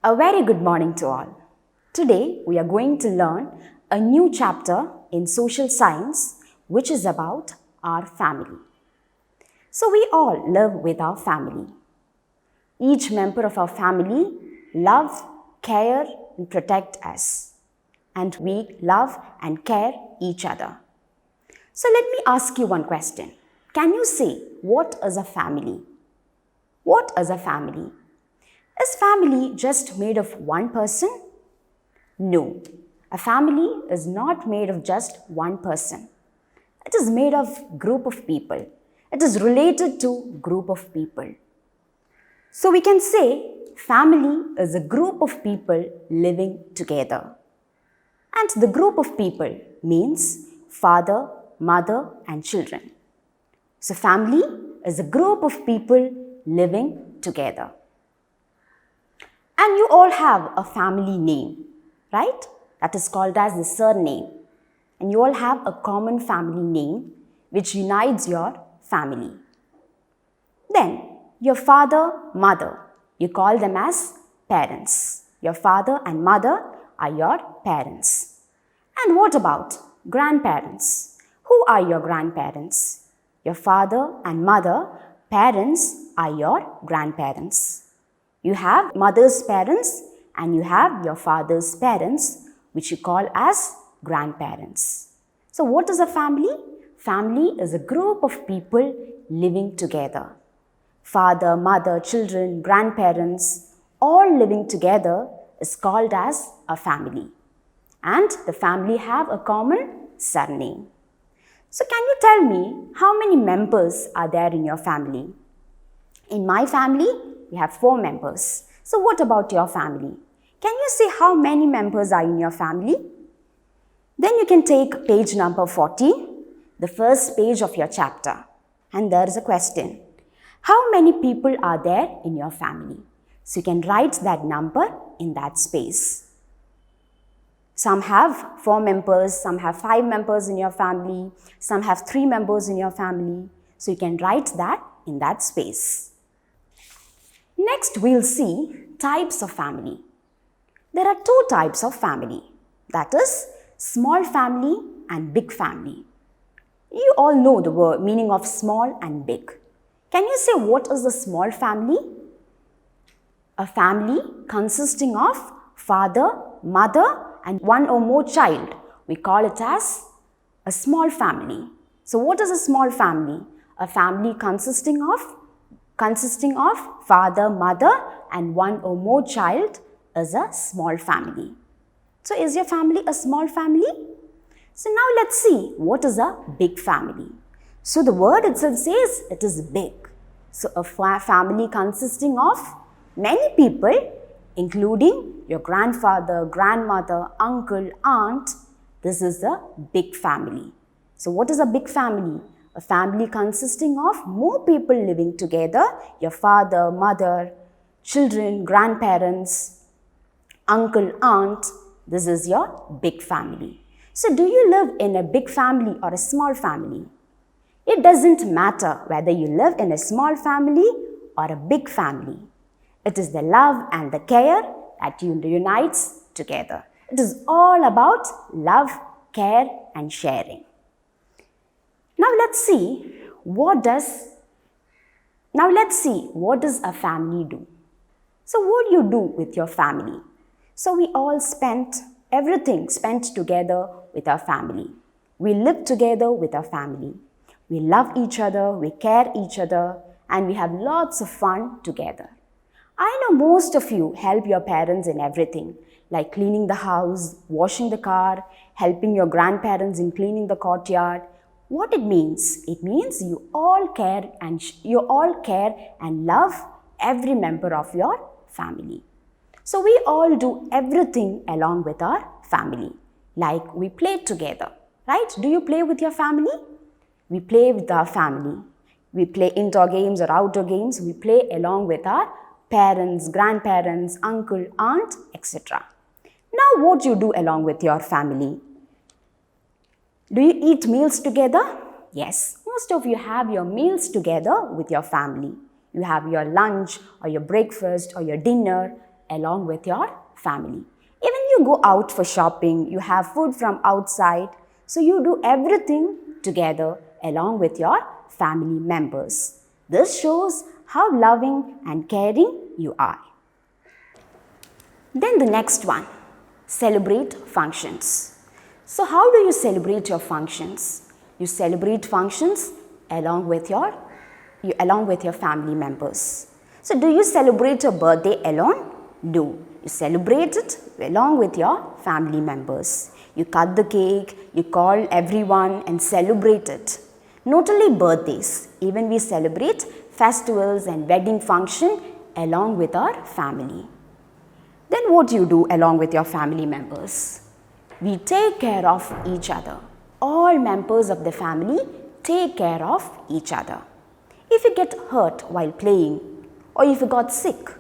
A very good morning to all. Today we are going to learn a new chapter in social science which is about our family. So we all live with our family. Each member of our family love, care and protect us. And we love and care each other. So let me ask you one question. Can you say what is a family? What is a family? Is family just made of one person? No, a family is not made of just one person. It is made of group of people. It is related to group of people. So we can say family is a group of people living together. And the group of people means father, mother and children. So family is a group of people living together. And you all have a family name, right? That is called as the surname. And you all have a common family name which unites your family. Then, your father, mother, you call them as parents. Your father and mother are your parents. And what about grandparents? Who are your grandparents? Your father and mother, parents are your grandparents. You have mother's parents and you have your father's parents, which you call as grandparents. So what is a family? Family is a group of people living together. Father, mother, children, grandparents, all living together is called as a family. And the family have a common surname. So can you tell me how many members are there in your family? In my family, we have 4 members. So what about your family? Can you say how many members are in your family? Then you can take page number 40, the first page of your chapter. And there is a question. How many people are there in your family? So you can write that number in that space. Some have 4 members, some have 5 members in your family, some have 3 members in your family. So you can write that in that space. Next, we'll see types of family. There are 2 types of family. That is, small family and big family. You all know the meaning of small and big. Can you say what is a small family? A family consisting of father, mother and 1 or more child. We call it as a small family. So what is a small family? A family consisting of father, mother and 1 or more child is a small family. So is your family a small family? So now let's see what is a big family. So the word itself says it is big. So a family consisting of many people including your grandfather, grandmother, uncle, aunt. This is a big family. So what is a big family? A family consisting of more people living together, your father, mother, children, grandparents, uncle, aunt. This is your big family. So do you live in a big family or a small family? It doesn't matter whether you live in a small family or a big family. It is the love and the care that unites together. It is all about love, care and sharing. Now let's see what does a family do. So what do you do with your family? So we all spent together with our family. We live together with our family. We love each other, we care each other and we have lots of fun together. I know most of you help your parents in everything like cleaning the house, washing the car, helping your grandparents in cleaning the courtyard. What it means? It means you all care and love every member of your family. So we all do everything along with our family. Like we play together, right? Do you play with your family? We play with our family. We play indoor games or outdoor games. We play along with our parents, grandparents, uncle, aunt, etc. Now what do you do along with your family? Do you eat meals together? Yes, most of you have your meals together with your family. You have your lunch or your breakfast or your dinner along with your family. Even you go out for shopping, you have food from outside, so you do everything together along with your family members. This shows how loving and caring you are. Then the next one, celebrate functions. So how do you celebrate your functions? You celebrate functions along with your family members. So do you celebrate your birthday alone? No. You celebrate it along with your family members. You cut the cake, you call everyone and celebrate it. Not only birthdays, even we celebrate festivals and wedding function along with our family. Then what do you do along with your family members? We take care of each other. All members of the family take care of each other. If you get hurt while playing or if you got sick,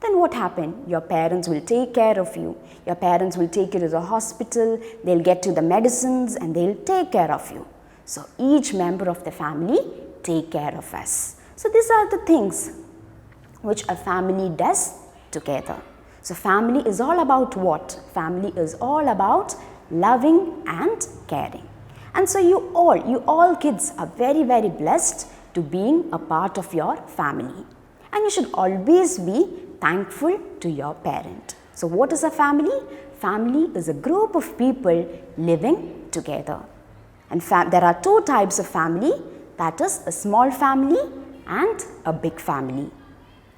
then what happened? Your parents will take care of you. Your parents will take you to the hospital, they'll get you the medicines and they'll take care of you. So each member of the family take care of us. So these are the things which a family does together. So family is all about what? Family is all about loving and caring. And so you all kids are very, very blessed to being a part of your family. And you should always be thankful to your parent. So what is a family? Family is a group of people living together. And there are two types of family, that is a small family and a big family.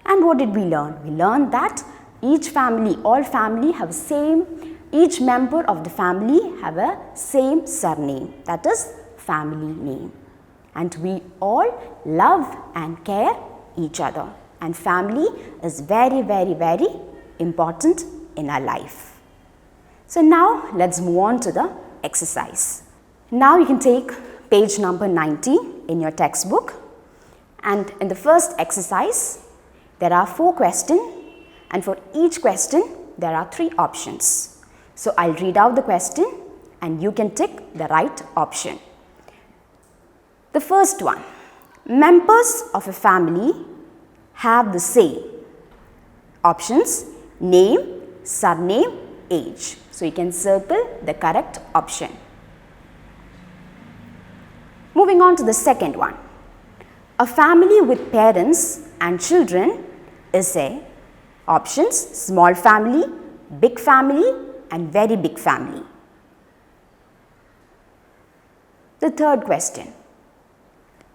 And what did we learn? We learned that each member of the family have a same surname, that is family name. And we all love and care each other. And family is very, very, very important in our life. So now let's move on to the exercise. Now you can take page number 90 in your textbook. And in the first exercise, there are 4 questions. And for each question, there are 3 options. So I'll read out the question and you can tick the right option. The first one, members of a family have the same options: name, surname, age. So you can circle the correct option. Moving on to the second one. A family with parents and children is a options: small family, big family and very big family. The third question.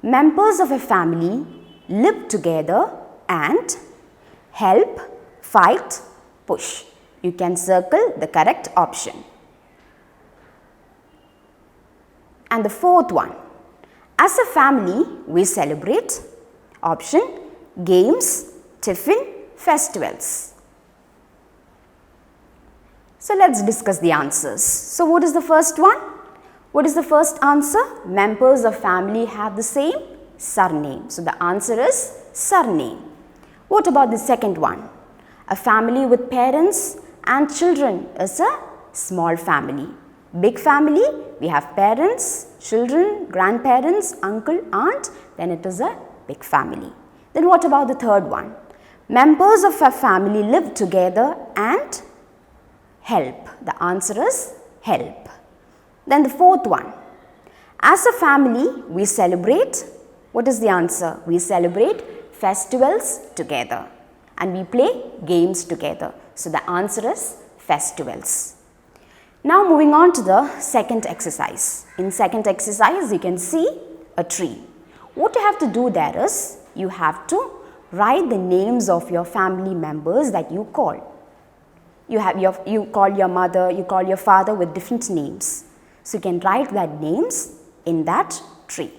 Members of a family live together and help, fight, push. You can circle the correct option. And the fourth one. As a family, we celebrate option: games, tiffin, festivals. So let's discuss the answers. So what is the first one? What is the first answer? Members of family have the same surname. So the answer is surname. What about the second one? A family with parents and children is a small family. Big family, we have parents, children, grandparents, uncle, aunt, then it is a big family. Then what about the third one? Members of a family live together and help. The answer is help. Then the fourth one. As a family, we celebrate. What is the answer? We celebrate festivals together and we play games together. So the answer is festivals. Now moving on to the second exercise. In second exercise, you can see a tree. What you have to do there is, you have to write the names of your family members that you call. You call your mother, you call your father with different names. So you can write that names in that tree.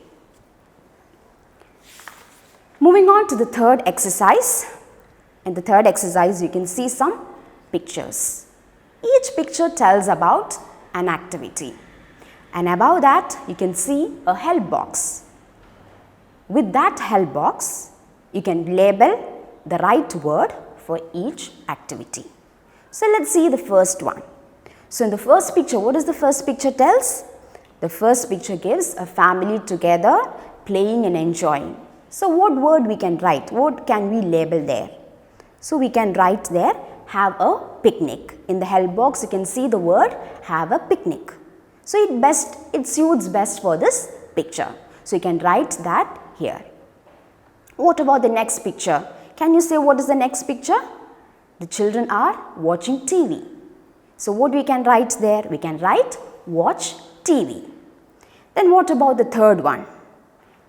Moving on to the third exercise. In the third exercise, you can see some pictures. Each picture tells about an activity. And above that, you can see a help box. With that help box, you can label the right word for each activity. So let's see the first one. So in the first picture, what does the first picture tells? The first picture gives a family together playing and enjoying. So what word we can write? What can we label there? So we can write there have a picnic. In the help box you can see the word have a picnic. So it suits best for this picture. So you can write that here. What about the next picture? Can you say what is the next picture? The children are watching TV. So what we can write there? We can write watch TV. Then what about the third one?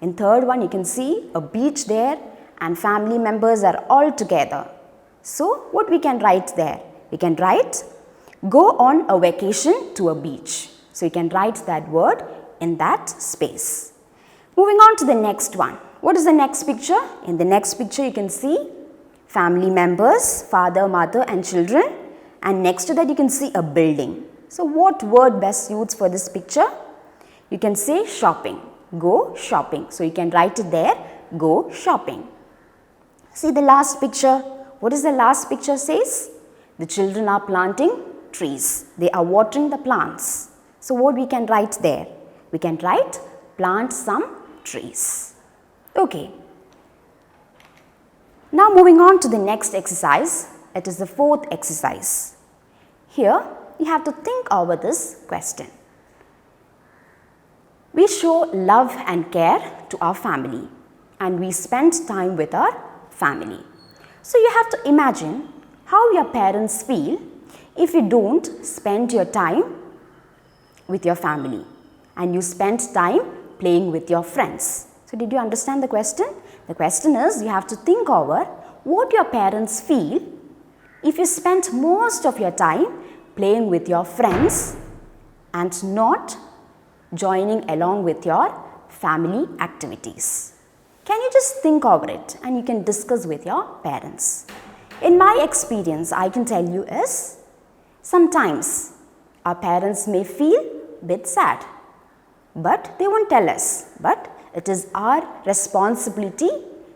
In third one you can see a beach there and family members are all together. So what we can write there? We can write go on a vacation to a beach. So you can write that word in that space. Moving on to the next one. What is the next picture? In the next picture you can see family members, father, mother and children, and next to that you can see a building. So what word best suits for this picture? You can say shopping. Go shopping. So you can write it there, go shopping. See the last picture. What is the last picture says? The children are planting trees. They are watering the plants. So what we can write there? We can write plant some trees. Okay. Now moving on to the next exercise. It is the fourth exercise. Here you have to think over this question. We show love and care to our family and we spend time with our family. So you have to imagine how your parents feel if you don't spend your time with your family and you spend time playing with your friends. So did you understand the question? The question is you have to think over what your parents feel if you spend most of your time playing with your friends and not joining along with your family activities. Can you just think over it and you can discuss with your parents. In my experience, I can tell you is sometimes our parents may feel a bit sad, but they won't tell us. But it is our responsibility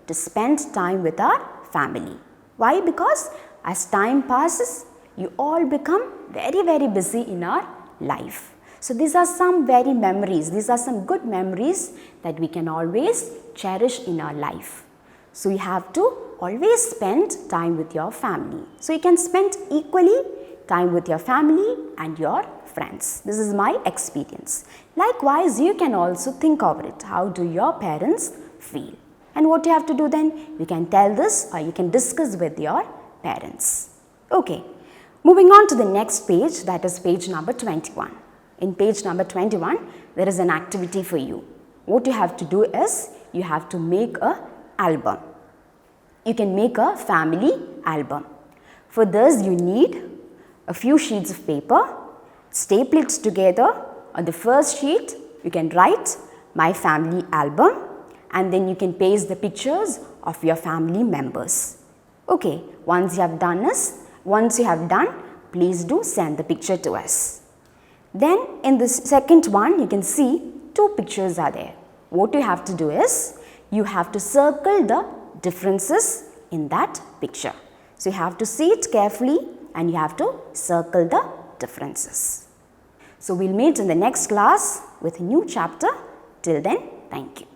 to spend time with our family. Why? Because as time passes, you all become very busy in our life. So these are some these are some good memories that we can always cherish in our life. So you have to always spend time with your family. So you can spend equally time with your family and your friends. This is my experience. Likewise, you can also think of it. How do your parents feel? And what you have to do then? You can tell this or you can discuss with your parents. Okay. Moving on to the next page, that is page number 21. In page number 21, there is an activity for you. What you have to do is, you have to make an album. You can make a family album. For this, you need a few sheets of paper, staple it together. On the first sheet, you can write my family album and then you can paste the pictures of your family members. Okay, once you have done, please do send the picture to us. Then in the second one, you can see two pictures are there. What you have to do is, you have to circle the differences in that picture. So you have to see it carefully and you have to circle the differences. So we'll meet in the next class with a new chapter. Till then, thank you.